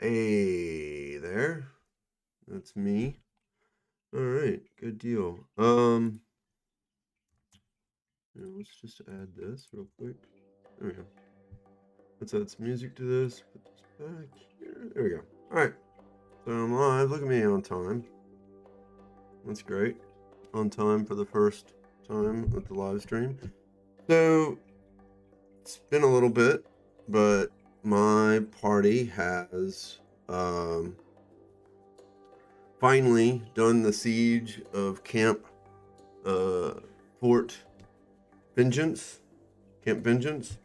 Hey there, that's me. All right, good deal. Let's just add this real quick. There we go. Let's add some music to this. Put this back here. There we go. All right, so I'm live. Look at me on time. That's great. On time for the first time with the live stream. So it's been a little bit, but my party has finally done the siege of Fort Vengeance. Camp Vengeance.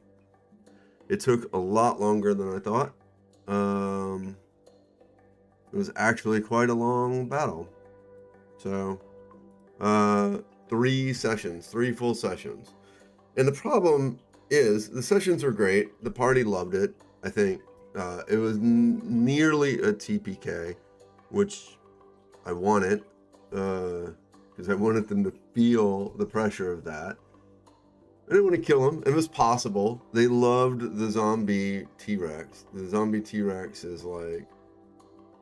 It took a lot longer than I thought. It was actually quite a long battle. So, 3 full sessions. And the problem is, the sessions were great. The party loved it, I think. It was nearly a TPK, which I wanted, because I wanted them to feel the pressure of that. I didn't want to kill them. It was possible. They loved the zombie T-Rex. The zombie T-Rex is like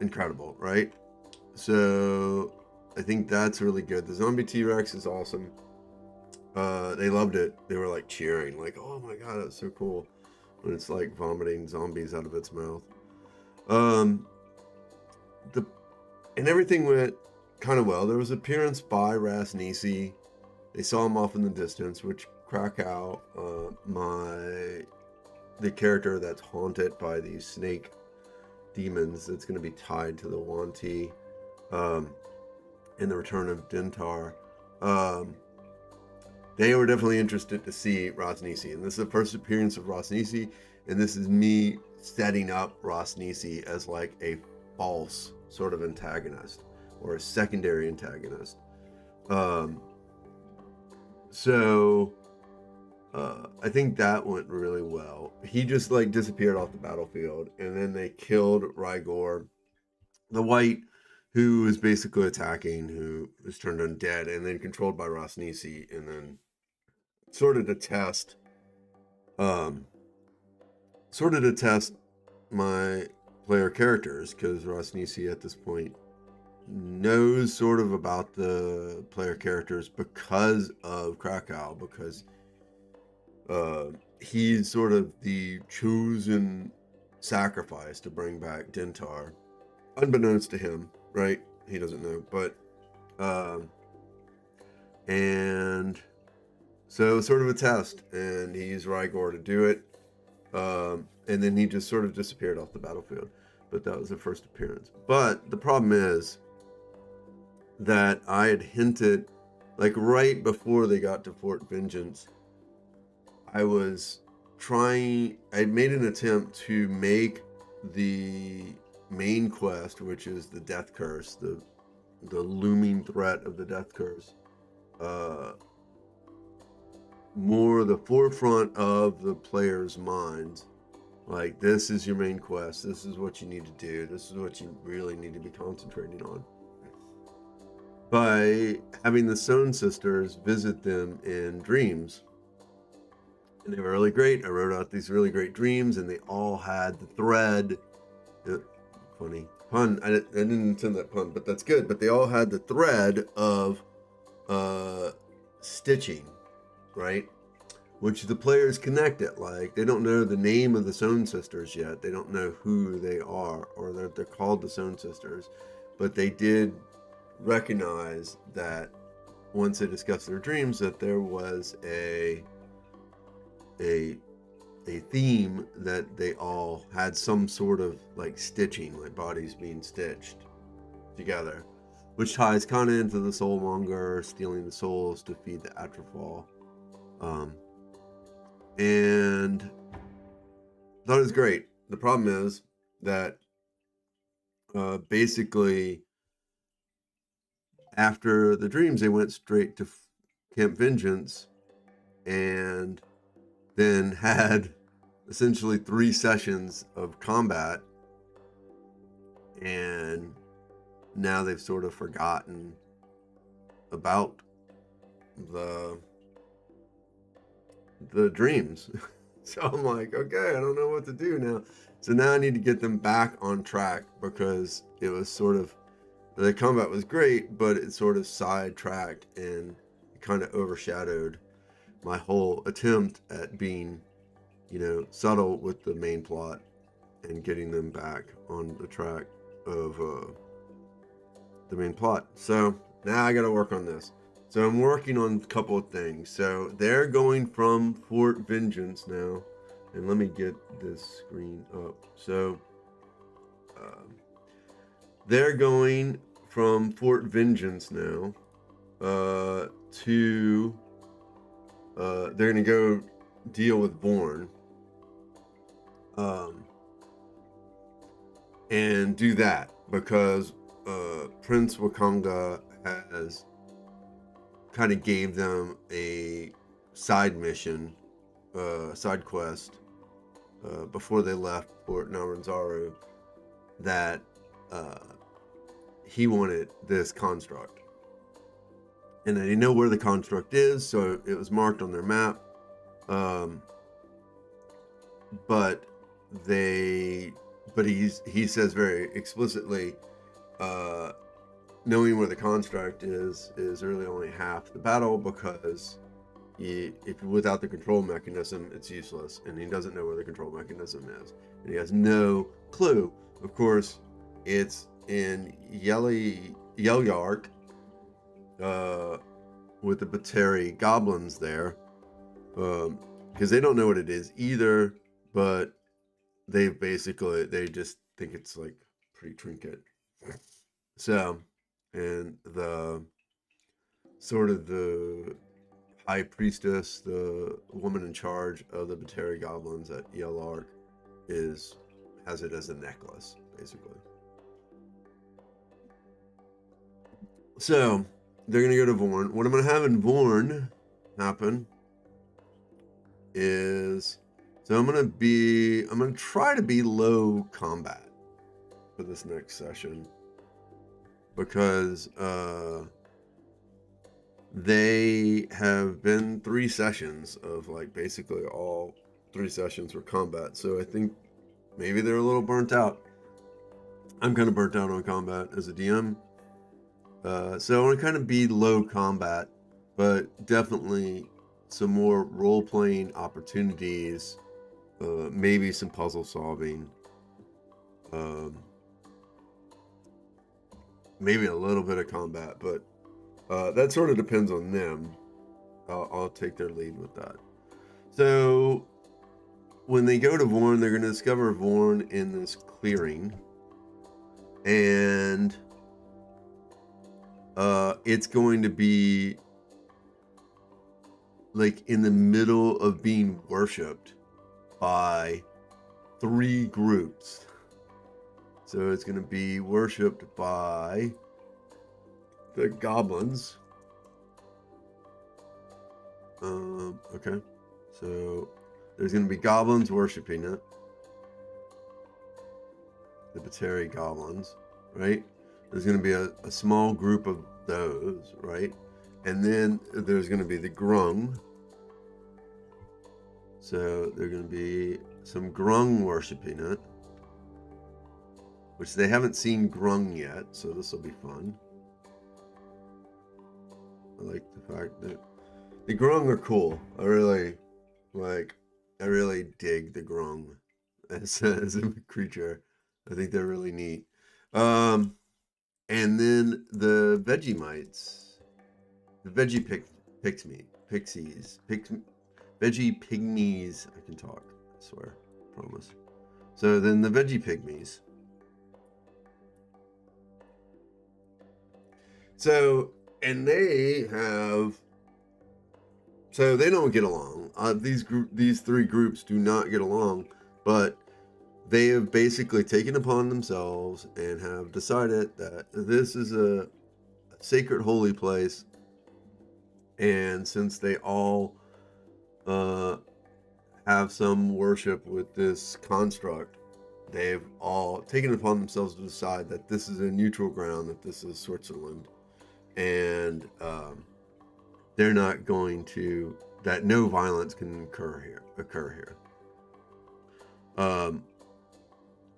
incredible, right? So I think that's really good. The zombie T-Rex is awesome. They loved it. They were like cheering, like, "Oh my god, that's so cool!" When it's like vomiting zombies out of its mouth. And everything went kind of well. There was appearance by Rasnisi. They saw him off in the distance, which Krakow, the character that's haunted by these snake demons, that's going to be tied to the Wanti, in the return of Dintar. They were definitely interested to see Rasnisi, and this is the first appearance of Rasnisi, and this is me setting up Rasnisi as like a false sort of antagonist or a secondary antagonist. So I think that went really well. He just like disappeared off the battlefield, and then they killed Rygor, the white, who is basically attacking, who is turned undead, and then controlled by Rasnisi, and then sort of to test my player characters, because Rasnisi at this point knows sort of about the player characters because of Krakow, because he's sort of the chosen sacrifice to bring back Dintar, unbeknownst to him, right? He doesn't know, but and so it was sort of a test, and he used Rygor to do it, and then he just sort of disappeared off the battlefield. But that was the first appearance. But the problem is that I had hinted, like right before they got to Fort Vengeance, I made an attempt to make the main quest, which is the death curse, the looming threat of the death curse, more the forefront of the player's minds. Like, this is your main quest, this is what you need to do, this is what you really need to be concentrating on. By having the Stone Sisters visit them in dreams. And they were really great. I wrote out these really great dreams, and they all had the thread. Funny pun. I didn't intend that pun, but that's good. But they all had the thread of stitching, right? Which the players connect it. Like, they don't know the name of the Stone Sisters yet. They don't know who they are, or they're called the Stone Sisters. But they did recognize that once they discussed their dreams, that there was a theme, that they all had some sort of like stitching, like bodies being stitched together, which ties kind of into the soulmonger stealing the souls to feed the Atrafal. And that was great. The problem is that basically after the dreams, they went straight to Camp Vengeance, and then had essentially 3 sessions of combat, and now they've sort of forgotten about the dreams. So I'm like, okay, I don't know what to do now. So now I need to get them back on track, because it was sort of, the combat was great, but it sort of sidetracked and kind of overshadowed my whole attempt at being, subtle with the main plot and getting them back on the track of the main plot. So now I got to work on this. So I'm working on a couple of things. So they're going from Fort Vengeance now. And let me get this screen up. So they're going from Fort Vengeance now to they're going to go deal with Bourne and do that, because Prince Wakanga has kind of gave them a side mission, side quest, before they left Fort Naranzaru, that he wanted this construct, and they didn't know where the construct is, so it was marked on their map, but he says very explicitly, knowing where the construct is really only half the battle, because if without the control mechanism, it's useless, and he doesn't know where the control mechanism is, and he has no clue. Of course, it's in Yelyark, with the Bateri goblins there, because they don't know what it is either, but they just think it's like pretty trinket. So, and the sort of the high priestess, the woman in charge of the Bateri goblins at Yelyark, has it as a necklace, basically. So they're gonna go to Vorn. What I'm gonna have in Vorn happen is, so I'm gonna try to be low combat for this next session, because they have been 3 sessions of, like, basically all 3 sessions were combat. So I think maybe they're a little burnt out. I'm kind of burnt out on combat as a DM. So I want to kind of be low combat, but definitely some more role-playing opportunities, maybe some puzzle solving, maybe a little bit of combat, but that sort of depends on them. I'll take their lead with that. So when they go to Vorn, they're going to discover Vorn in this clearing, and it's going to be like in the middle of being worshipped by 3 groups. So it's going to be worshipped by the goblins. Okay. So there's going to be goblins worshiping it. The Bateri goblins, right? There's going to be a small group of those, right? And then there's going to be the Grung. So there's going to be some Grung worshiping it, which they haven't seen Grung yet, so this will be fun. I like the fact that the Grung are cool. I really dig the Grung as a creature. I think they're really neat. And then the Vegemites, the Veggie Veggie Pygmies. I can talk, I swear, promise. So then the Veggie Pygmies. So, and they don't get along. These 3 groups do not get along, but they have basically taken upon themselves and have decided that this is a sacred holy place, and since they all have some worship with this construct, they've all taken upon themselves to decide that this is a neutral ground, that this is Switzerland, and they're not going to, that no violence can occur here.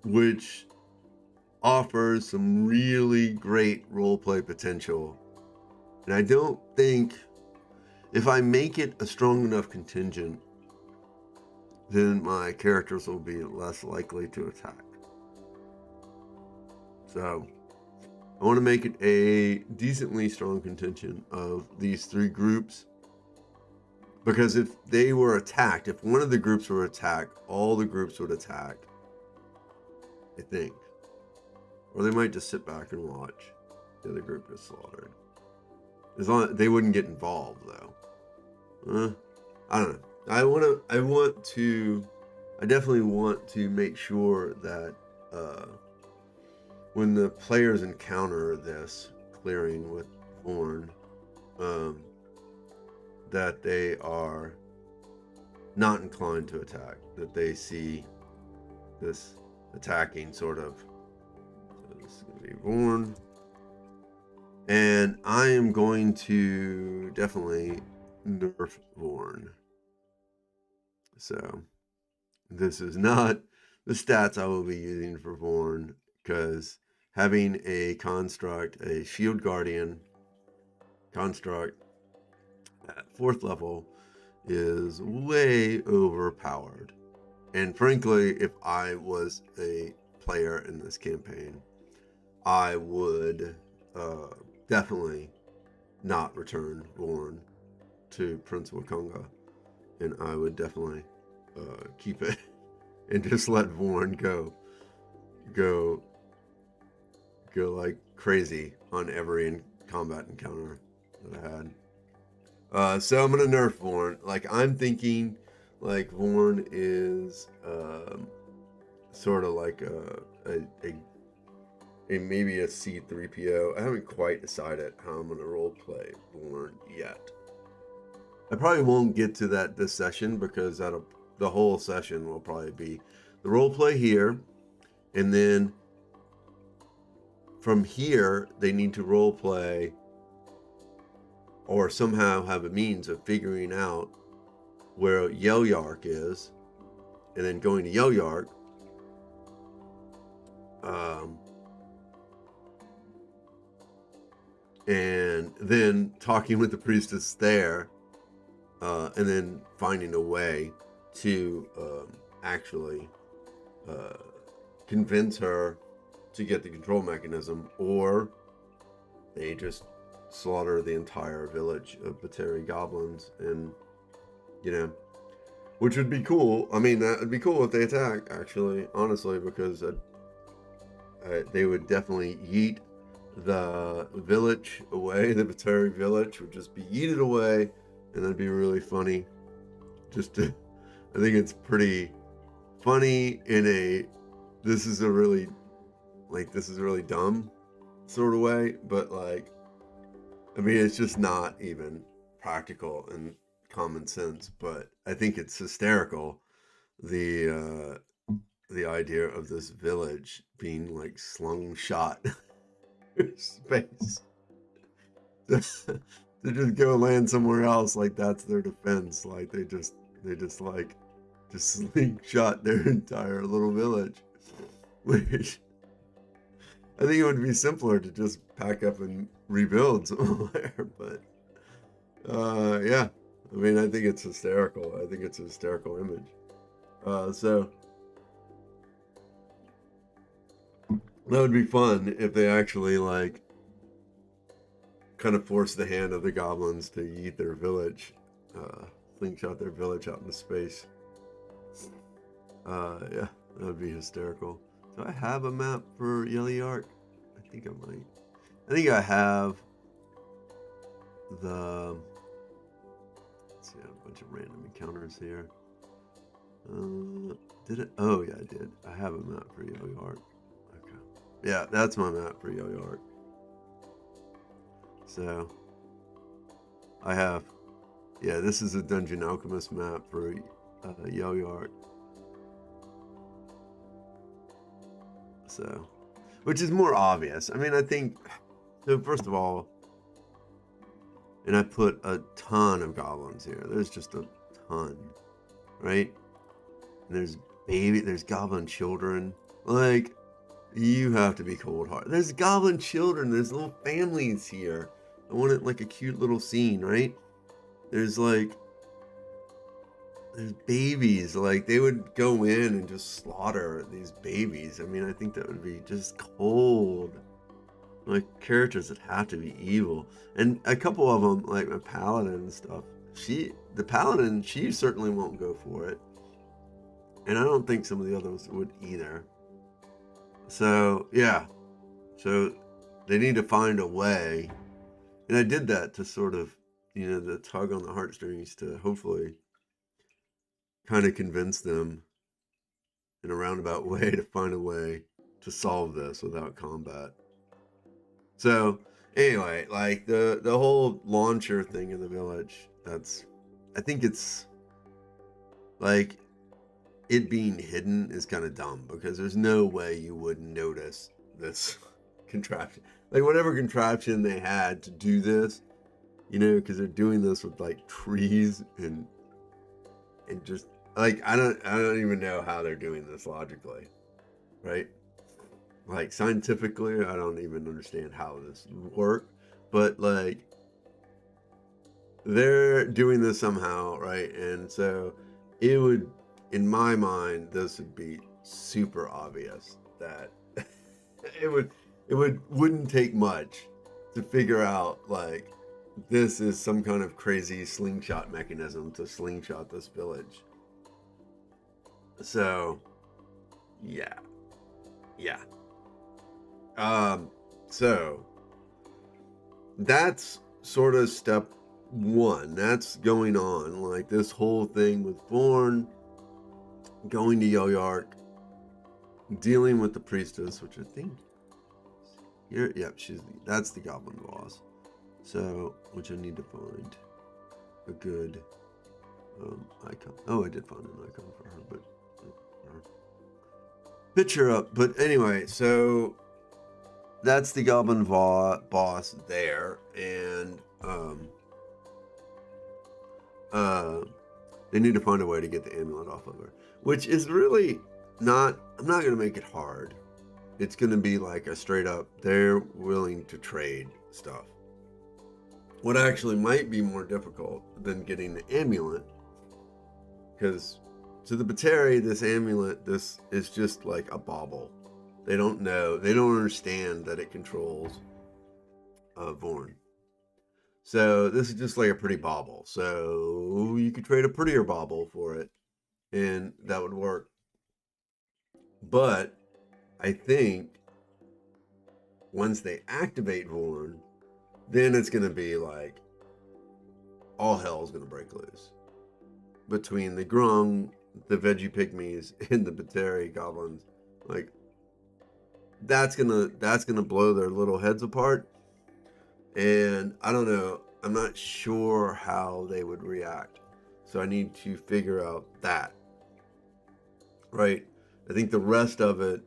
which offers some really great roleplay potential. And I don't think if I make it a strong enough contingent, then my characters will be less likely to attack. So I want to make it a decently strong contingent of these three groups, because if they were attacked, if one of the groups were attacked, all the groups would attack, I think. Or they might just sit back and watch the other group get slaughtered. As long as they wouldn't get involved, though. I don't know. I definitely want to make sure that when the players encounter this clearing with Vorn, that they are not inclined to attack, that they see this attacking sort of. So this is going to be Vorn. And I am going to definitely nerf Vorn. So this is not the stats I will be using for Vorn, because having a construct, a shield guardian construct at 4th level is way overpowered. And frankly, if I was a player in this campaign, I would definitely not return Vorn to Prince Wakanga, and I would definitely keep it and just let Vorn go like crazy on every combat encounter that I had. So I'm gonna nerf Vorn. Like, I'm thinking like Vorn is sort of like a maybe a C3PO. I haven't quite decided how I'm gonna roleplay Vorn yet. I probably won't get to that this session, because the whole session will probably be the roleplay here, and then from here they need to roleplay or somehow have a means of figuring out where Yelyark is, and then going to Yelyark, and then talking with the priestess there, and then finding a way to actually convince her to get the control mechanism, or they just slaughter the entire village of Bateri goblins, and which would be cool. I mean, that would be cool if they attack, actually, honestly, because they would definitely yeet the village away. The Bateri village would just be yeeted away, and that'd be really funny. I think it's pretty funny in a this is really dumb sort of way, but like, I mean, it's just not even practical and common sense, but I think it's hysterical, the idea of this village being like slung shot space to just go land somewhere else, like that's their defense. Like they just slingshot their entire little village, which I think it would be simpler to just pack up and rebuild somewhere. But yeah, I mean, I think it's hysterical. I think it's a hysterical image. So that would be fun if they actually like kind of force the hand of the goblins to eat their village, slingshot their village out into space. Yeah, that would be hysterical. Do I have a map for Yelyark? I think I might. I think I have the. Let's see, I have a bunch of random encounters here. Did it? Oh yeah, I did. I have a map for Yelyark. Okay. Yeah, that's my map for Yelyark. So I have. Yeah, this is a Dungeon Alchemist map for Yelyark. So, which is more obvious. I mean, I think, so first of all, and I put a ton of goblins here. There's just a ton, right? And there's goblin children. Like, you have to be cold-hearted. There's goblin children. There's little families here. I want it like a cute little scene, right? There's babies. Like, they would go in and just slaughter these babies. I mean, I think that would be just cold. Like, characters that have to be evil. And a couple of them, like my paladin and stuff, the paladin, she certainly won't go for it. And I don't think some of the others would either. So, yeah. So, they need to find a way. And I did that to sort of, the tug on the heartstrings to hopefully kind of convince them in a roundabout way to find a way to solve this without combat. So, anyway, like the whole launcher thing in the village, I think it's like it being hidden is kind of dumb because there's no way you would notice this contraption. Like whatever contraption they had to do this, because they're doing this with like trees and just like I don't even know how they're doing this logically, right? Like scientifically, I don't even understand how this would work, but like they're doing this somehow, right? And so it would, in my mind, this would be super obvious that wouldn't take much to figure out like this is some kind of crazy slingshot mechanism to slingshot this village. So yeah. So that's sort of step one. That's going on. Like this whole thing with Vorn, going to Yoyark, dealing with the priestess, which I think here, yep, that's the goblin boss. So, which I need to find a good icon. Oh, I did find an icon for her, but picture up. But anyway, so that's the goblin boss there, and they need to find a way to get the amulet off of her, which is really not. I'm not gonna make it hard. It's gonna be like a straight up. They're willing to trade stuff. What actually might be more difficult than getting the amulet, because to the Bateri, this amulet, this is just like a bauble. They don't know, they don't understand that it controls Vorn. So this is just like a pretty bauble. So you could trade a prettier bauble for it, and that would work. But I think once they activate Vorn, then it's going to be like all hell's going to break loose between the Grung, the veggie pygmies, and the Bateri goblins. Like that's gonna blow their little heads apart. And I don't know, I'm not sure how they would react. So I need to figure out that. Right? I think the rest of it,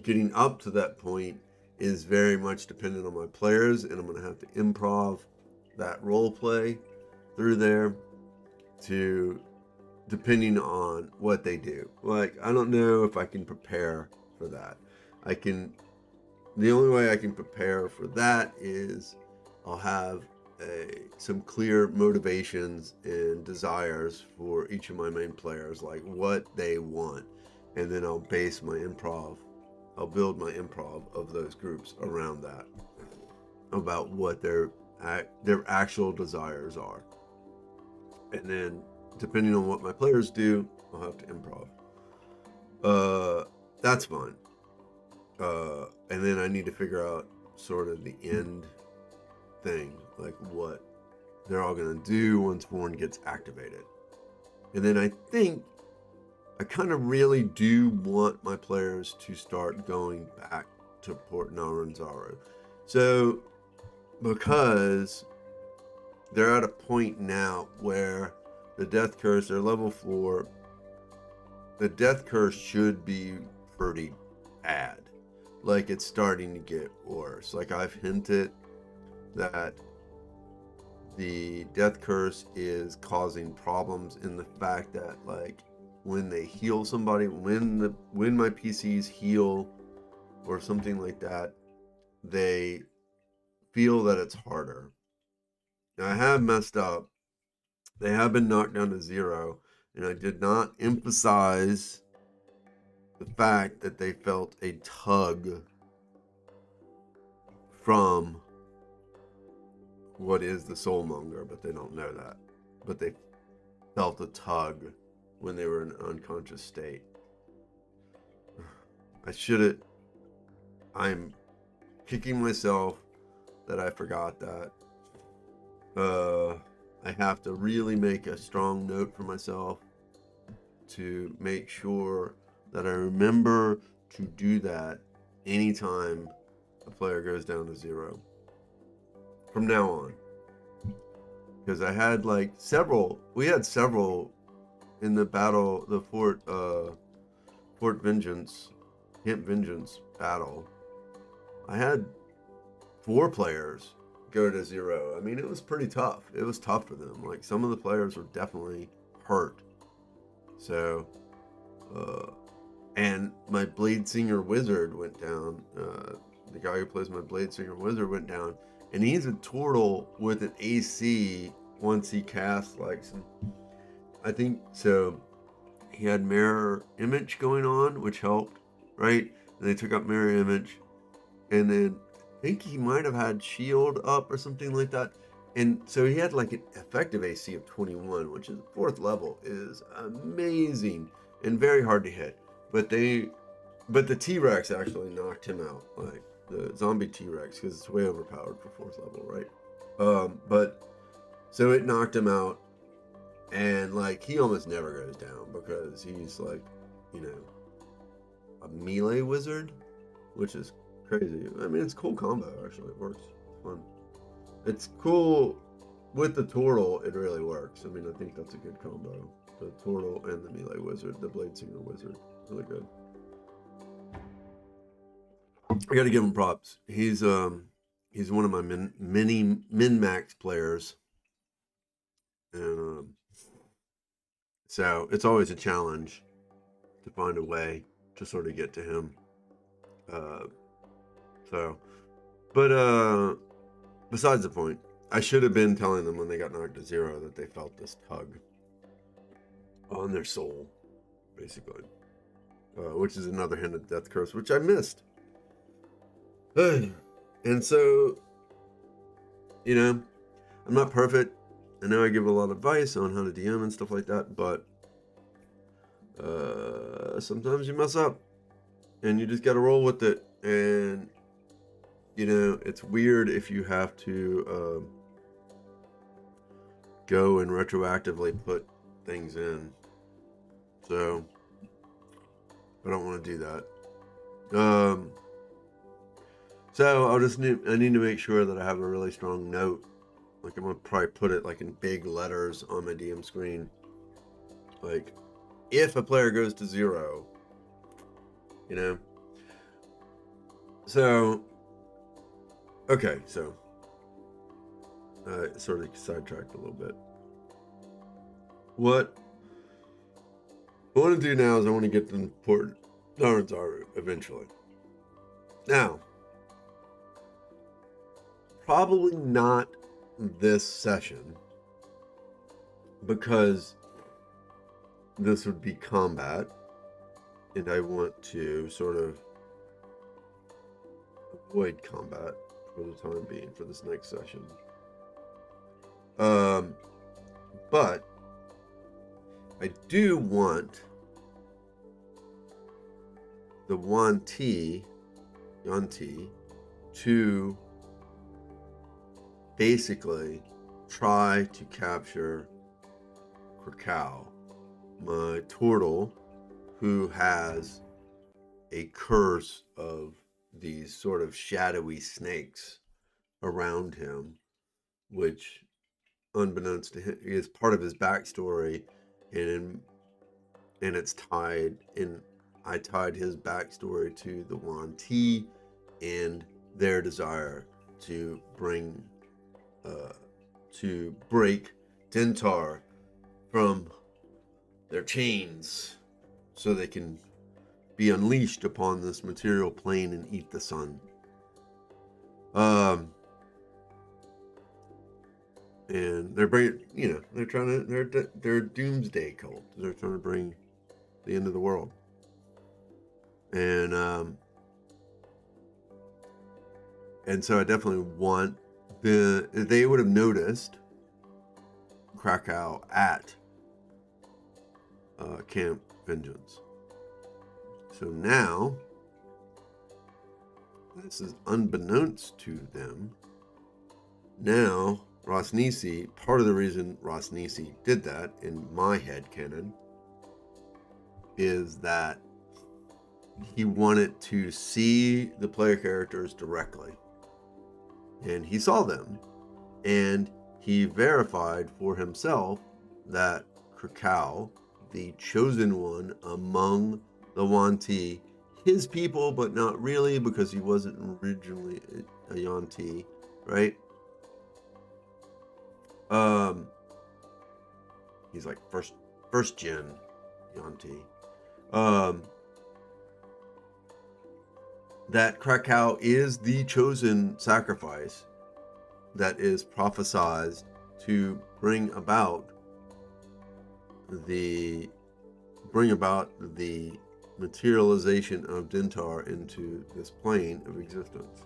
getting up to that point, is very much dependent on my players, and I'm going to have to improv that role play through there depending on what they do. Like, I don't know if I can prepare for that. The only way I can prepare for that is I'll have some clear motivations and desires for each of my main players, like what they want, and then I'll base my improv. I'll build my improv of those groups around that, about what their actual desires are. And then, depending on what my players do, I'll have to improv. That's fine. And then I need to figure out sort of the end thing, like what they're all going to do once Vorn gets activated. And then I think I kind of really do want my players to start going back to Port Naranzaru. So, because they're at a point now where the Death Curse, they're level 4, the Death Curse should be pretty bad. Like, it's starting to get worse. Like, I've hinted that the Death Curse is causing problems in the fact that, like, when they heal somebody, when my PCs heal or something like that, they feel that it's harder. Now, I have messed up. They have been knocked down to 0, and I did not emphasize the fact that they felt a tug from what is the soulmonger, but they don't know that. But they felt a tug when they were in an unconscious state. I'm kicking myself that I forgot that. I have to really make a strong note for myself to make sure that I remember to do that anytime a player goes down to 0 from now on. Because I had like we had several in the battle, the Fort Vengeance, Camp Vengeance battle. I had 4 players go to 0. I mean, it was pretty tough. It was tough for them. Like, some of the players were definitely hurt. So, and my Blade Singer Wizard went down. The guy who plays my Blade Singer Wizard went down, and he's a turtle with an AC once he casts like some, I think so. He had mirror image going on, which helped, right? And they took up mirror image, and then I think he might have had shield up or something like that. And so he had like an effective AC of 21, which is 4th level, is amazing and very hard to hit. But the T-Rex actually knocked him out, like the zombie T-Rex, because it's way overpowered for 4th level, right? But so it knocked him out, and like he almost never goes down because he's like, you know, a melee wizard, which is crazy. I mean, it's a cool combo, actually. It works. It's fun. It's cool with the turtle. It really works. I mean, I think that's a good combo. The turtle and the melee wizard, the Blade Singer Wizard, really good. I got to give him props. He's one of my min-max players, and so it's always a challenge to find a way to sort of get to him. Besides the point, I should have been telling them when they got knocked to 0 that they felt this tug on their soul, basically, which is another hint of death curse, which I missed. And so, you know, I'm not perfect. I know I give a lot of advice on how to DM and stuff like that, but sometimes you mess up, and you just got to roll with it. And you know, it's weird if you have to go and retroactively put things in. So I don't want to do that. So I need to make sure that I have a really strong note. Like, I'm gonna probably put it like in big letters on my DM screen. Like, if a player goes to 0, you know. So, okay, so sort of sidetracked a little bit. What I want to do now is I want to get to the important Naruto eventually. Now, probably not this session, because this would be combat, and I want to sort of avoid combat for the time being for this next session. But I do want the Yanti to basically try to capture Krakow, my turtle, who has a curse of these sort of shadowy snakes around him, which, unbeknownst to him, is part of his backstory, and it's tied in. I tied his backstory to the Yanti and their desire to break Dentar from their chains so they can be unleashed upon this material plane and eat the sun. And they're bringing, they're doomsday cult. They're trying to bring the end of the world. And so I definitely want they would have noticed Krakow at Camp Vengeance. So now, this is unbeknownst to them. Now, Rosnici, part of the reason Rosnici did that, in my headcanon, is that he wanted to see the player characters directly. And he saw them. And he verified for himself that Krakow, the chosen one among the Yuan-ti, his people, but not really, because he wasn't originally a Yuan-ti, right? He's like first gen Yuan-ti. That Krakow is the chosen sacrifice that is prophesized to bring about the materialization of Dintar into this plane of existence,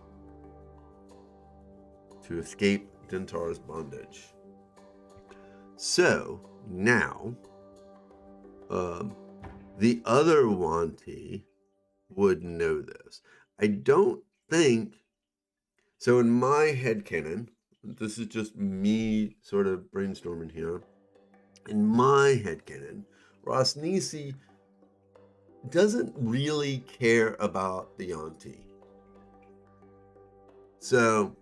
to escape Dintar's bondage. So now, the other Yuan-ti would know this. I don't think so. In my headcanon, this is just me sort of brainstorming here. In my headcanon, Rosnici doesn't really care about the Yuan-ti. So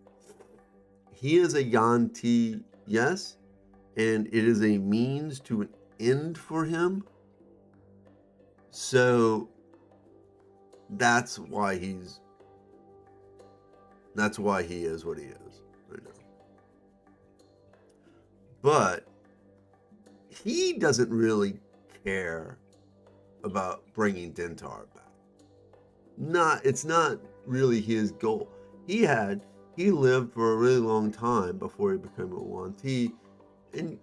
he is a Yuan-ti, yes, and it is a means to an end for him. So that's why he is what he is right now. But he doesn't really care about bringing Dintar back. It's not really his goal. He lived for a really long time before he became a Yuan-ti, and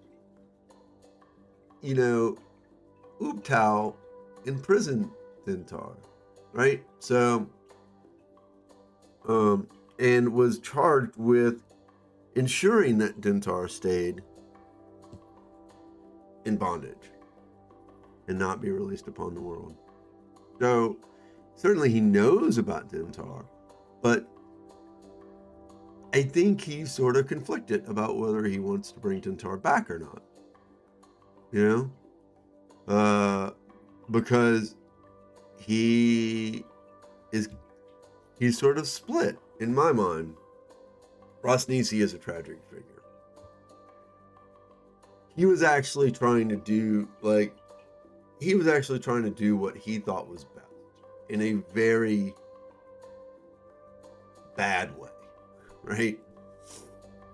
Ubtao imprisoned Dintar, right? So, and was charged with ensuring that Dintar stayed in bondage and not be released upon the world. So, certainly he knows about Dintar, but I think he's sort of conflicted about whether he wants to bring Dintar back or not. Because he's sort of split in my mind. Rosnici is a tragic figure. He was actually trying to do what he thought was best in a very bad way, right?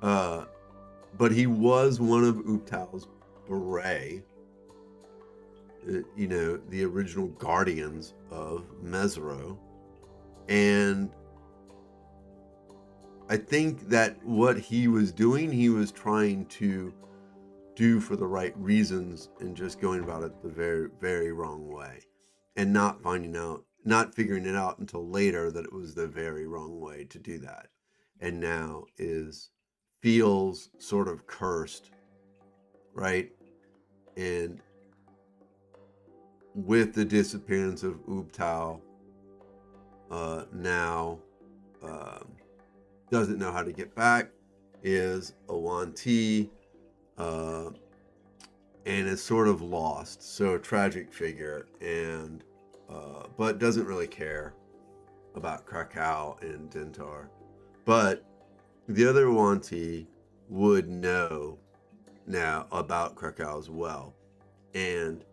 But he was one of Ubtao's beret, the original guardians of Mesro. And I think that what he was doing, he was trying to do for the right reasons and just going about it the very, very wrong way, and not figuring it out until later that it was the very wrong way to do that. And now feels sort of cursed, right? And with the disappearance of Ubtao, now doesn't know how to get back, is a Yuan-ti, and is sort of lost. So a tragic figure, and but doesn't really care about Krakow and Dintar. But the other Yuan-ti would know now about Krakow as well. And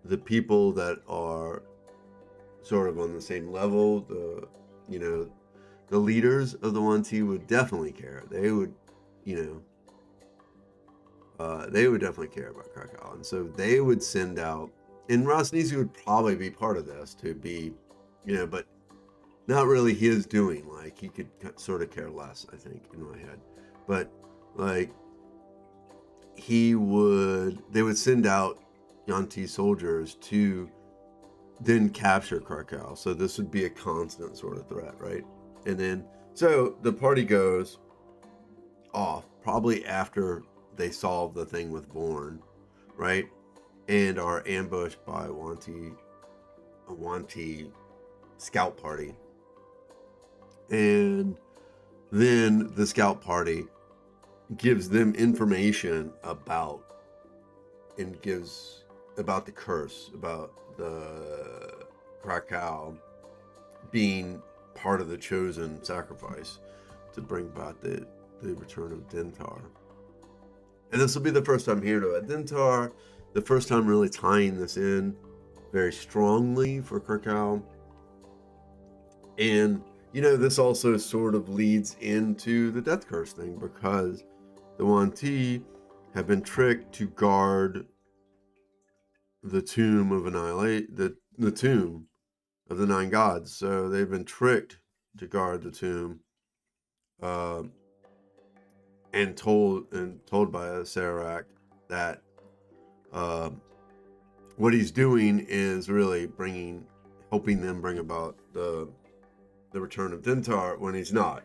the people that are sort of on the same level, the leaders of the Yuan-ti would definitely care. They would, they would definitely care about Krakow. And so they would send out and Rosnisi would probably be part of this to be, but not really his doing. Like, he could sort of care less, I think, in my head. But like, they would send out Yuan-ti soldiers to then capture Krakow. So this would be a constant sort of threat, right? And then, so the party goes off, probably after they solve the thing with Born, right? And are ambushed by a Yuan-ti scout party. And then the scout party gives them information about the curse, about the Krakow being part of the chosen sacrifice to bring about the return of Dentar. And this will be the first time hearing about Dentar, the first time really tying this in very strongly for Krakow. And this also sort of leads into the death curse thing, because the Yuan-ti have been tricked to guard the Tomb of Annihilation, the Tomb of the Nine Gods. So they've been tricked to guard the tomb, and told by Serac that what he's doing is really helping them bring about the return of Dentar, when he's not.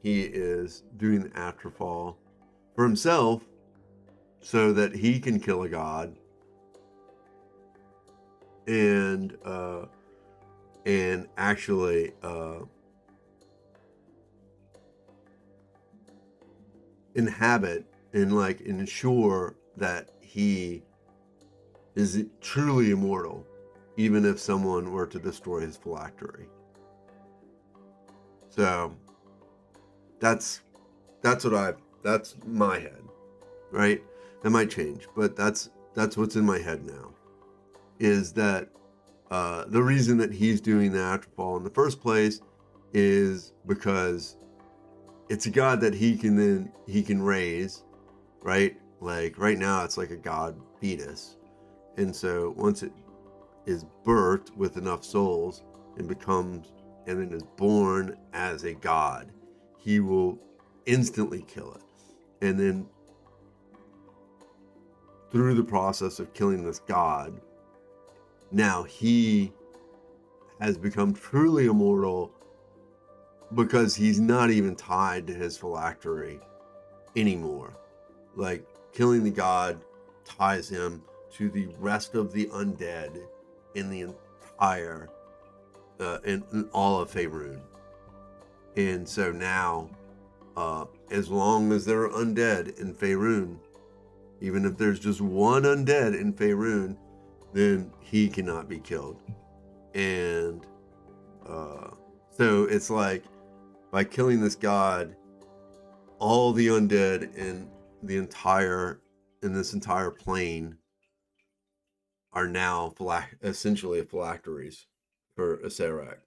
He is doing the afterfall for himself so that he can kill a god and actually inhabit and ensure that he is truly immortal, even if someone were to destroy his phylactery. So that's my head, right? That might change, but that's what's in my head now, is that the reason that he's doing the afterfall in the first place is because it's a god that he can raise, right? Like right now it's like a god fetus. And so once it is birthed with enough souls and then is born as a god, he will instantly kill it. And then through the process of killing this god, now he has become truly immortal, because he's not even tied to his phylactery anymore. Like, killing the god ties him to the rest of the undead in the entire in all of Faerun. And so now, as long as there are undead in Faerun, even if there's just one undead in Faerun, then he cannot be killed. And so it's like, by killing this god, all the undead in this entire plane are now essentially phylacteries for Acererak.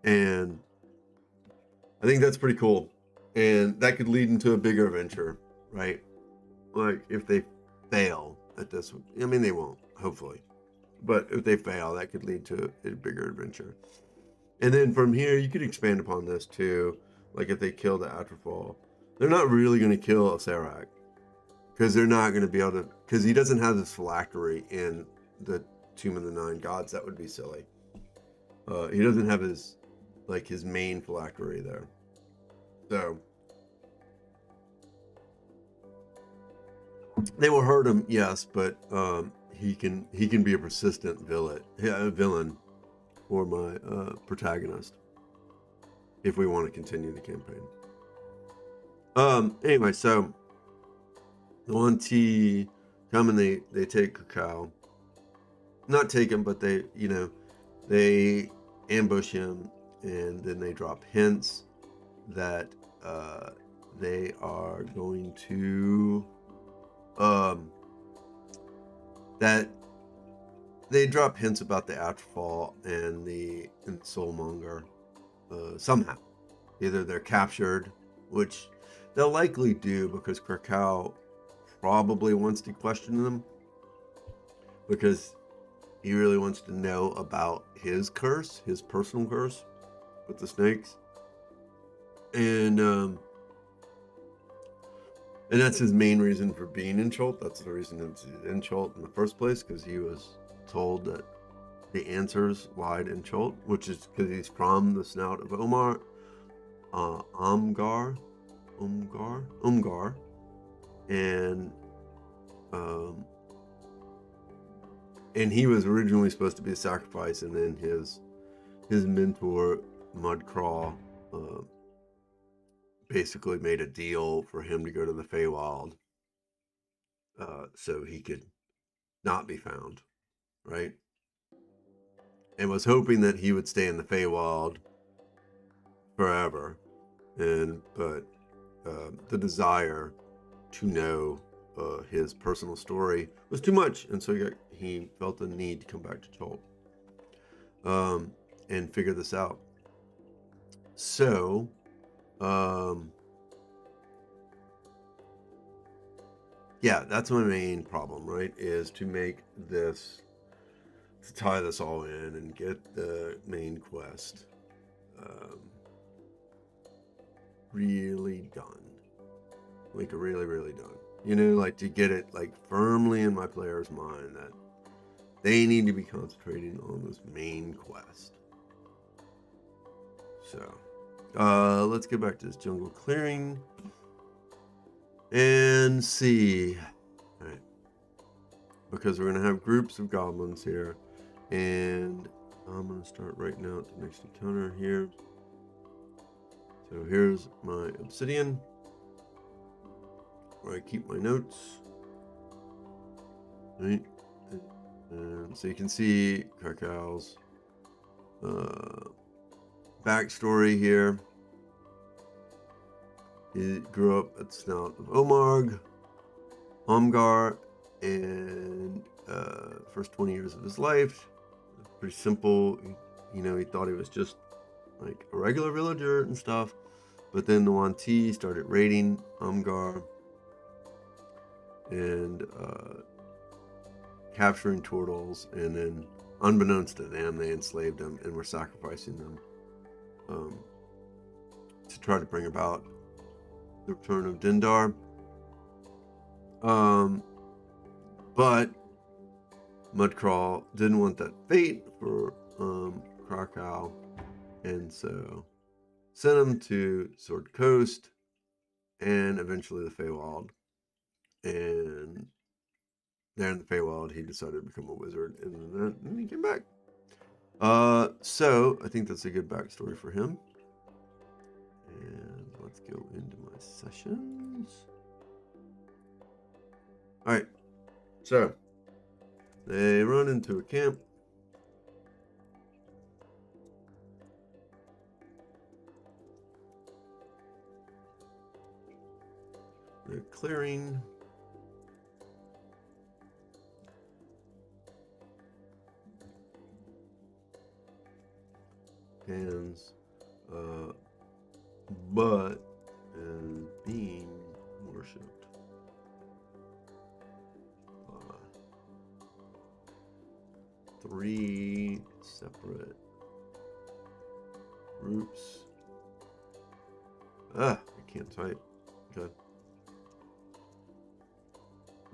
And I think that's pretty cool. And that could lead into a bigger adventure, right? Like, if they fail at this, I mean, they won't, hopefully. But if they fail, that could lead to a bigger adventure. And then from here, you could expand upon this too. Like, if they kill the Afterfall, they're not really going to kill Acererak, because they're not going to be able to, because he doesn't have this phylactery in the Tomb of the Nine Gods. That would be silly. He doesn't have his main phylactery there. So they will hurt him, yes, but he can be a persistent villain for my protagonist, if we want to continue the campaign. Anyway, so the Yuan-ti come and they take Krakow. Not take him, but they ambush him, and then they drop hints that they are going to that they drop hints about the Afterfall and the Soulmonger somehow. Either they're captured, which they'll likely do, because Krakow probably wants to question them because he really wants to know about his curse, his personal curse with the snakes. And that's his main reason for being in Chult. That's the reason he's in Chult in the first place, because he was told that the answers lied in Chult, which is because he's from the snout of Umgar, and he was originally supposed to be a sacrifice, and then his mentor Mudcraw basically made a deal for him to go to the Feywild so he could not be found, right? And was hoping that he would stay in the Feywild forever, but the desire to know his personal story was too much, and so he felt the need to come back to Chult and figure this out. So yeah, that's my main problem, right? Is to tie this all in and get the main quest really done, like really, really done. You know, like to get it like firmly in my player's mind that they need to be concentrating on this main quest. So let's get back to this jungle clearing and see. All right, because we're gonna have groups of goblins here, and I'm gonna start writing out the next encounter here. So here's my obsidian, where I keep my notes, right? And so you can see Krakow's backstory here. He grew up at the snout of Omgar, and first 20 years of his life, pretty simple. You know, he thought he was just like a regular villager and stuff, but then the Wanti started raiding Omgar and capturing turtles, and then unbeknownst to them, they enslaved them and were sacrificing them to try to bring about the return of Dindar. But Mudcraw didn't want that fate for Krakow, and so sent him to Sword Coast and eventually the Feywild. And there in the Feywild, he decided to become a wizard, and then he came back. So I think that's a good backstory for him. And let's go into my sessions. All right, so they run into a camp. They're clearing. Hands, but and being worshipped by 3 separate groups. I can't type. Okay.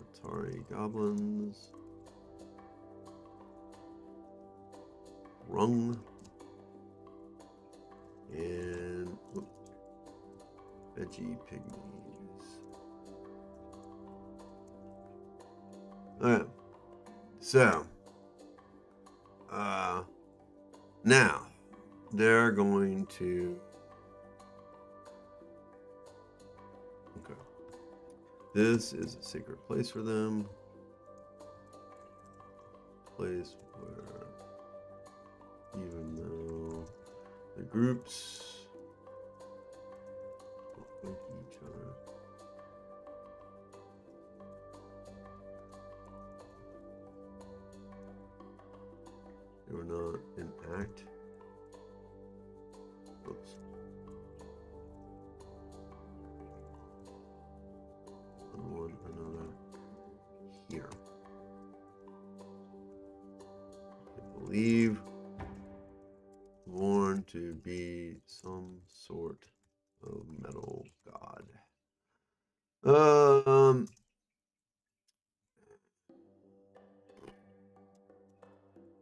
Atari goblins. Rung. And veggie pygmies. Alright. So now they're going to this is a sacred place for them. Place where even though the groups don't like each other, they were not an act. Oops. One, another. believe Vorn to be some sort of metal god.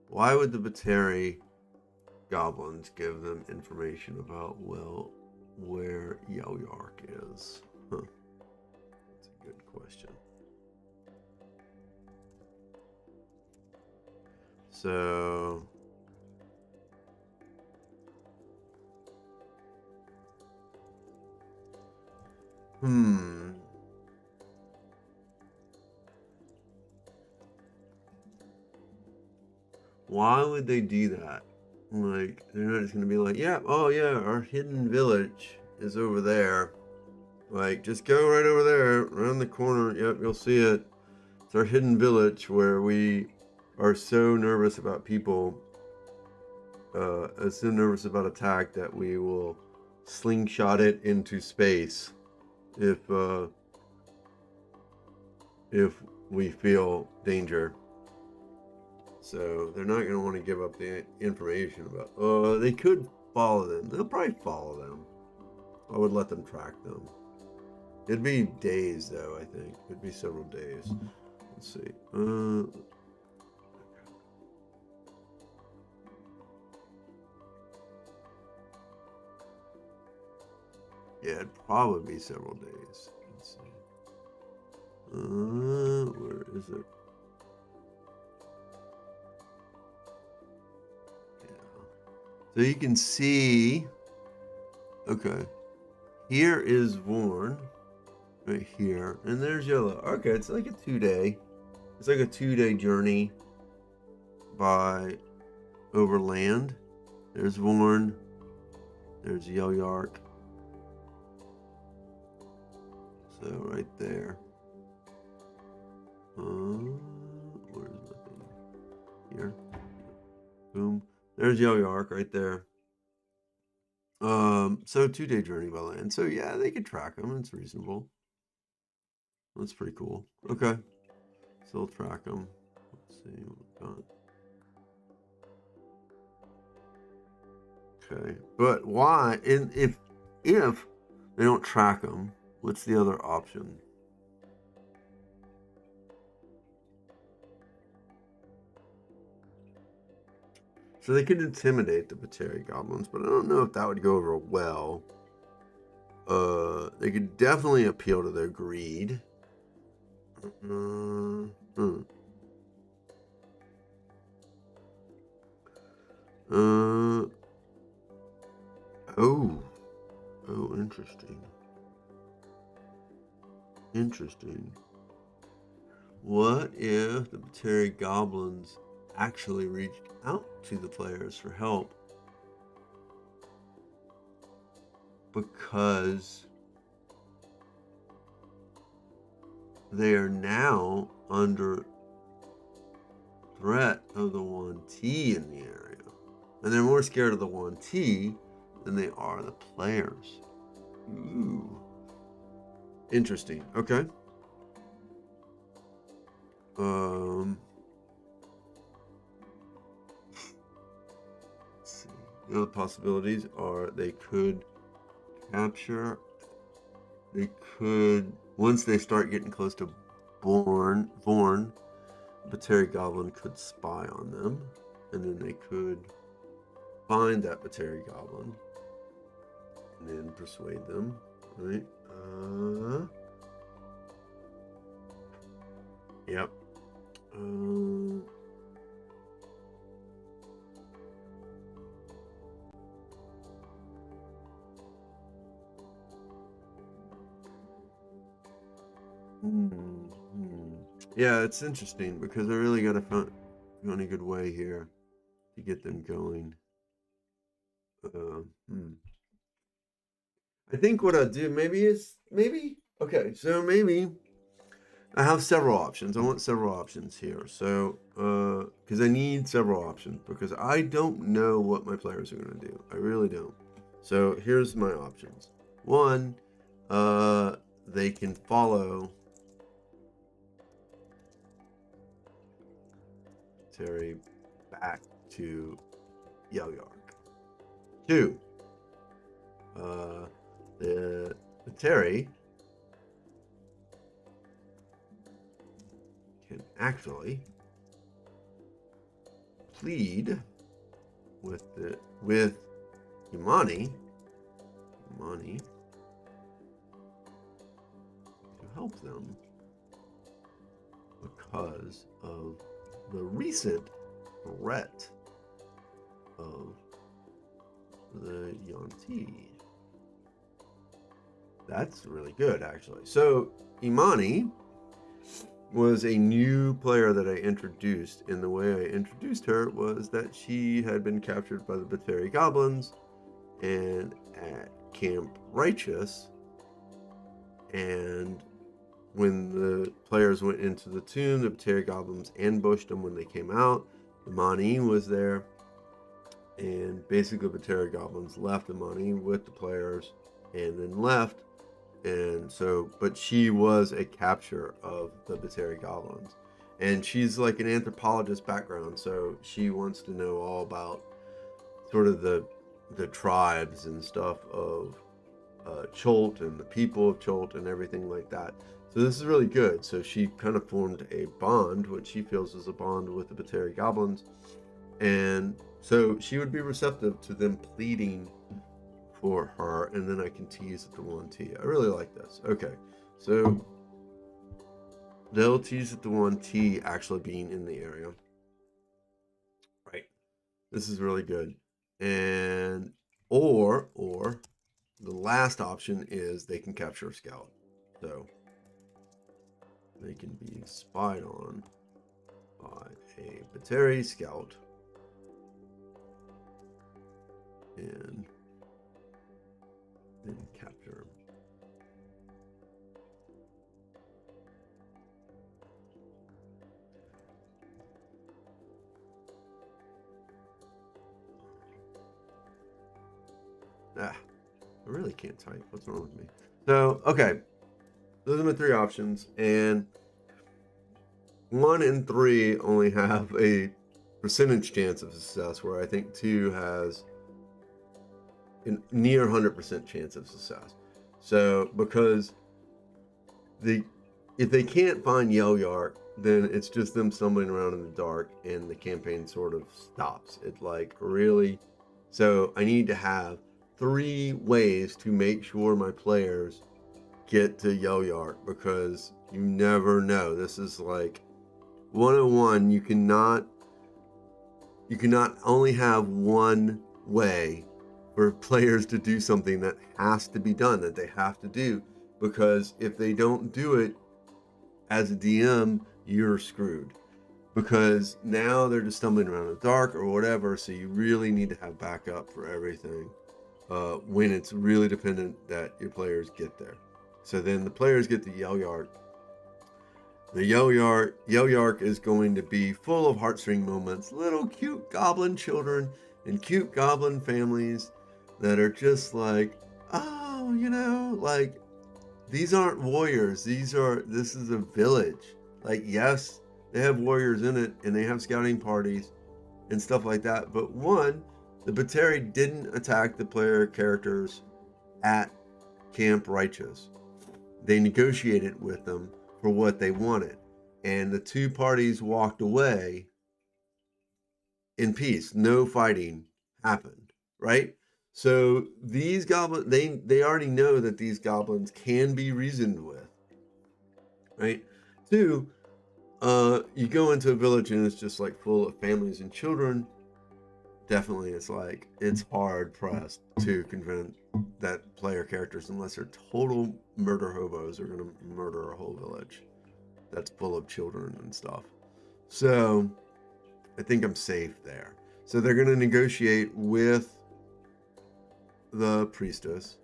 Why would the Bateri goblins give them information about, well, where Yel'Yark is? Huh. That's a good question. So why would they do that? Like, they're not just gonna be like, yeah, oh yeah, our hidden village is over there. Like, just go right over there, around the corner. Yep, you'll see it. It's our hidden village where we are so nervous about people, so nervous about attack that we will slingshot it into space if we feel danger. So they're not going to want to give up the information about. They could follow them. They'll probably follow them. I would let them track them. It'd be days, though. I think it'd be several days. Let's see. Yeah, it'd probably be several days. Let's see. Where is it? So you can see, okay, here is Vorn, right here, and there's Yellow. Okay, it's like a 2-day. It's like a 2-day journey by over land. There's Vorn. There's Yel'Yark. So right there. Where's my thing? Here. Boom. There's Yel'Yark right there. So 2-day journey by land. So yeah, they could track them. It's reasonable. That's pretty cool. Okay. So we'll track them. Let's see what we've got. Okay. But why? If they don't track them, what's the other option? So they could intimidate the Bateri goblins, but I don't know if that would go over well. They could definitely appeal to their greed. Oh, interesting. Interesting. What if the Bateri goblins actually reached out to the players for help because they are now under threat of the 1T in the area, and they're more scared of the 1T than they are the players. Ooh, interesting. Okay. The other possibilities are they could capture. They could, once they start getting close to Vorn, Bateri Goblin could spy on them, and then they could find that Bateri Goblin and then persuade them, right? Yep. Yeah, it's interesting because I really got to find a good way here to get them going. I think what I'll do okay, so maybe I have several options. I want several options here. So, because I need several options because I don't know what my players are going to do. I really don't. So here's my options. One, they can follow Terry back to Yell-Yark. 2. The Bateri can actually plead with Imani to help them because of the recent threat of the Yuan-Ti. That's really good, actually. So Imani was a new player that I introduced, and the way I introduced her was that she had been captured by the Bateri goblins and at Camp Righteous, and when the players went into the tomb, the Bateri goblins ambushed them when they came out. Imani was there, and basically the Bateri goblins left Imani with the players and then left. And so, but she was a capture of the Bateri goblins, and she's like an anthropologist background, so she wants to know all about sort of the tribes and stuff of Chult and the people of Chult and everything like that. So this is really good. So she kind of formed a bond, what she feels is a bond with the Bateri goblins, and so she would be receptive to them pleading for her, and then I can tease at the Yuan-Ti. I really like this. Okay, so they'll tease at the Yuan-Ti actually being in the area. Right. This is really good. And or the last option is they can capture a scout. So they can be spied on by a Bateri scout and then capture. I really can't type. What's wrong with me? So, okay. Those are my 3 options, and 1 and 3 only have a percentage chance of success, where I think 2 has a near 100% chance of success. So, because if they can't find Yell-Yark, then it's just them stumbling around in the dark, and the campaign sort of stops. It like really. So I need to have 3 ways to make sure my players get to Yell-Yark, because you never know. This is like 101. You cannot only have one way for players to do something that has to be done, that they have to do, because if they don't do it as a DM, you're screwed, because now they're just stumbling around in the dark or whatever. So you really need to have backup for everything when it's really dependent that your players get there. So then the players get to Yell-Yark. The Yell-Yark is going to be full of heartstring moments, little cute goblin children and cute goblin families that are just like, oh, you know, like, these aren't warriors. This is a village. Like, yes, they have warriors in it, and they have scouting parties and stuff like that. But one, the Bateri didn't attack the player characters at Camp Righteous. They negotiated with them for what they wanted, and the 2 parties walked away in peace. No fighting happened, right? So these goblins, they already know that these goblins can be reasoned with, right? 2, you go into a village and it's just like full of families and children. Definitely, it's hard pressed to convince that player characters, unless they're total murder hobos, are going to murder a whole village that's full of children and stuff. So I think I'm safe there. So they're going to negotiate with the priestess.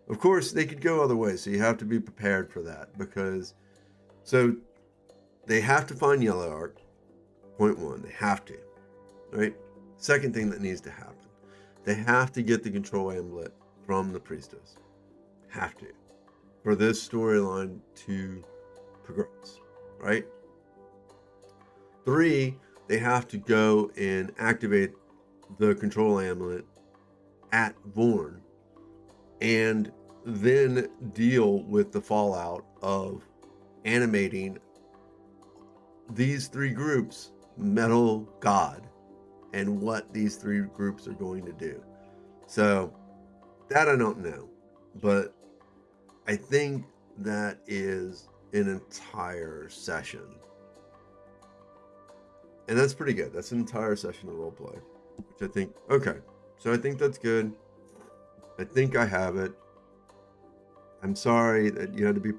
Of course, they could go other ways, so you have to be prepared for that, because so they have to find Yell-Yark. Point 1, they have to, right? Second thing that needs to happen, they have to get the control amulet from the priestess. Have to, for this storyline to progress, right? 3, they have to go and activate the control amulet at Vorn and then deal with the fallout of animating these three groups, Metal God, and what these three groups are going to do. So that I don't know, but I think that is an entire session. And that's pretty good. That's an entire session of roleplay, which I think, okay. So I think that's good. I think I have it. I'm sorry that you had to be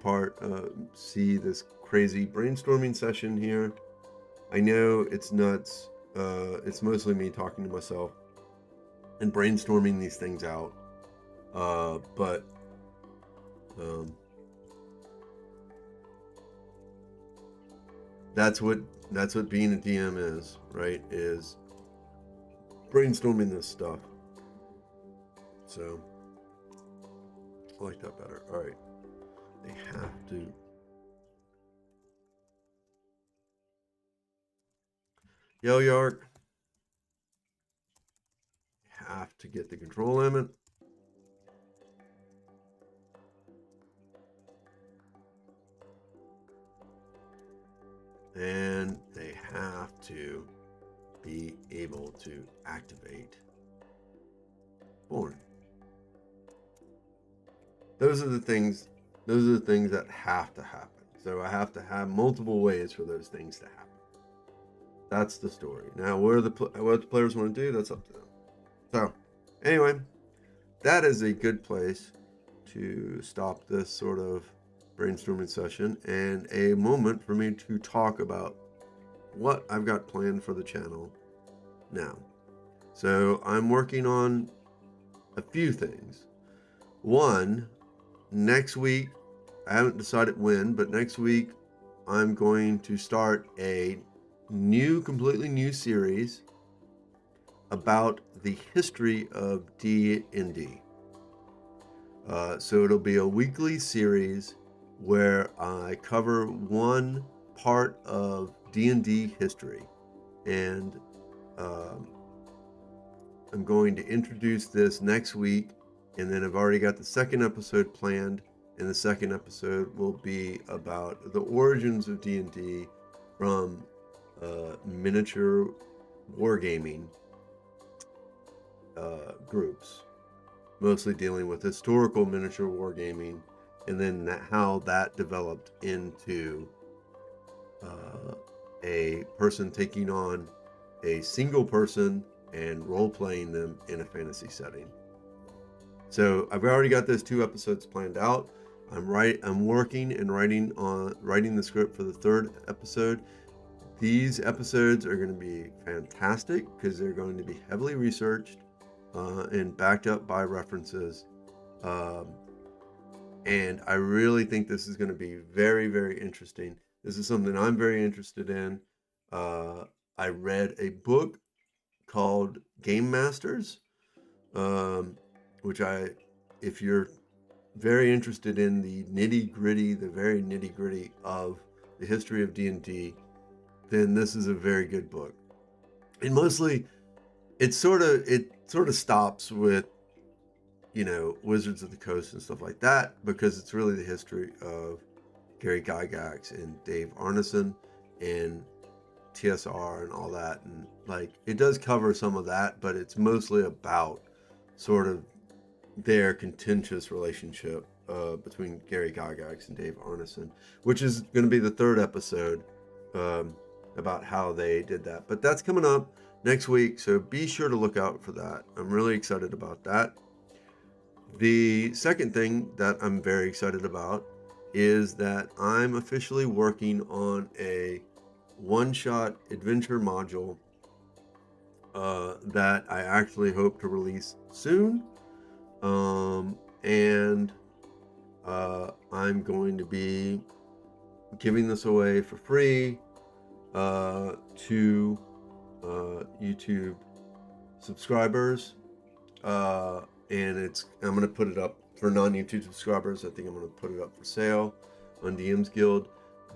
see this crazy brainstorming session here. I know it's nuts. It's mostly me talking to myself and brainstorming these things out. But that's what being a DM is, right? Is brainstorming this stuff. So I like that better. All right, they have to. Yo, Yark. Have to get the control limit. And they have to be able to activate Vorn. Those are the things that have to happen. So I have to have multiple ways for those things to happen. That's the story. Now, what the players want to do, that's up to them. So, anyway, that is a good place to stop this sort of brainstorming session and a moment for me to talk about what I've got planned for the channel now. So, I'm working on a few things. One, next week, I haven't decided when, but next week I'm going to start a completely new series about the history of D&D. So it'll be a weekly series where I cover one part of D&D history, and I'm going to introduce this next week, and then I've already got the second episode planned, and the second episode will be about the origins of D&D from miniature wargaming groups, mostly dealing with historical miniature wargaming, and then how that developed into a person taking on a single person and role-playing them in a fantasy setting. So I've already got those 2 episodes planned out. I'm working and writing the script for the 3rd episode. These episodes are going to be fantastic because they're going to be heavily researched and backed up by references. And I really think this is going to be very, very interesting. This is something I'm very interested in. I read a book called Game Masters, which if you're very interested in the very nitty gritty of the history of D&D, then this is a very good book. And mostly it sort of stops with, Wizards of the Coast and stuff like that, because it's really the history of Gary Gygax and Dave Arneson and TSR and all that. And it does cover some of that, but it's mostly about sort of their contentious relationship between Gary Gygax and Dave Arneson, which is going to be the 3rd episode about how they did that. But that's coming up next week, so be sure to look out for that. I'm really excited about that. The second thing that I'm very excited about is that I'm officially working on a one-shot adventure module that I actually hope to release soon. And I'm going to be giving this away for free to YouTube subscribers, and I'm going to put it up for non-YouTube subscribers. I think I'm going to put it up for sale on DM's Guild,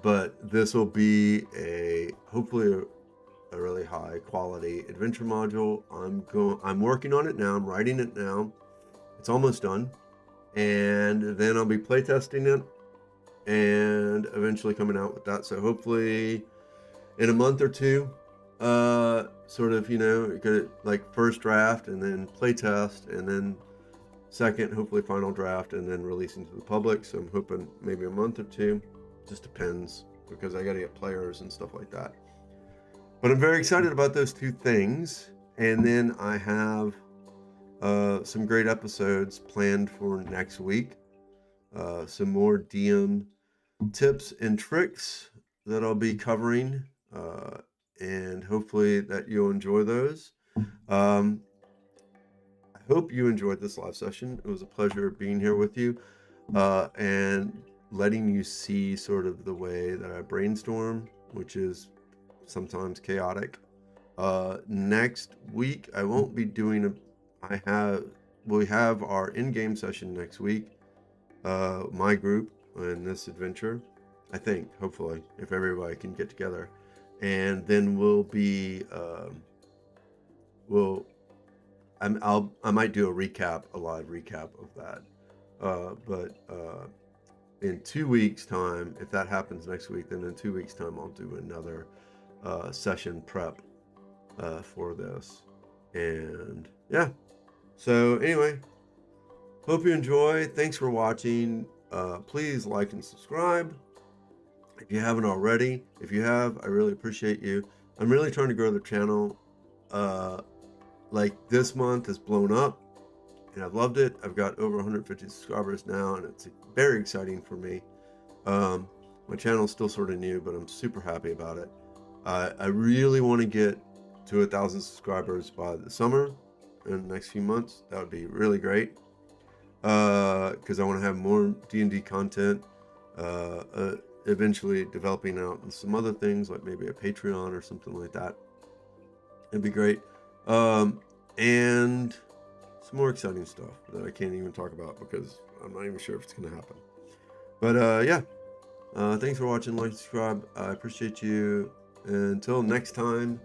but this will be hopefully a really high quality adventure module. I'm working on it now. I'm writing it now. It's almost done. And then I'll be playtesting it and eventually coming out with that. So hopefully in a month or two, sort of, get it like first draft and then playtest and then second, hopefully final draft and then releasing to the public. So I'm hoping maybe a month or two. Just depends because I got to get players and stuff like that. But I'm very excited about those two things. And then I have some great episodes planned for next week. Some more DM tips and tricks that I'll be covering. And hopefully that you'll enjoy those. I hope you enjoyed this live session. It was a pleasure being here with you and letting you see sort of the way that I brainstorm, which is sometimes chaotic. Next week, I won't be doing we have our in-game session next week. My group in this adventure, I think, hopefully, if everybody can get together. And then we'll be, I might do a live recap of that. But in 2 weeks' time, if that happens next week, then in 2 weeks' time, I'll do another session prep for this. And yeah, so anyway, hope you enjoy. Thanks for watching. Please like and subscribe if you haven't already. If you have, I really appreciate you. I'm really trying to grow the channel. Like this month has blown up and I've loved it. I've got over 150 subscribers now and it's very exciting for me. My channel is still sort of new, but I'm super happy about it. I really want to get to 1,000 subscribers by the summer in the next few months. That would be really great. Because I want to have more D&D content, eventually developing out and some other things like maybe a Patreon or something like that. It'd be great. And some more exciting stuff that I can't even talk about because I'm not even sure if it's going to happen. But yeah, thanks for watching. Like, subscribe. I appreciate you. Until next time,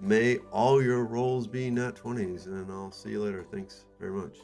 may all your rolls be nat 20s, and I'll see you later. Thanks very much.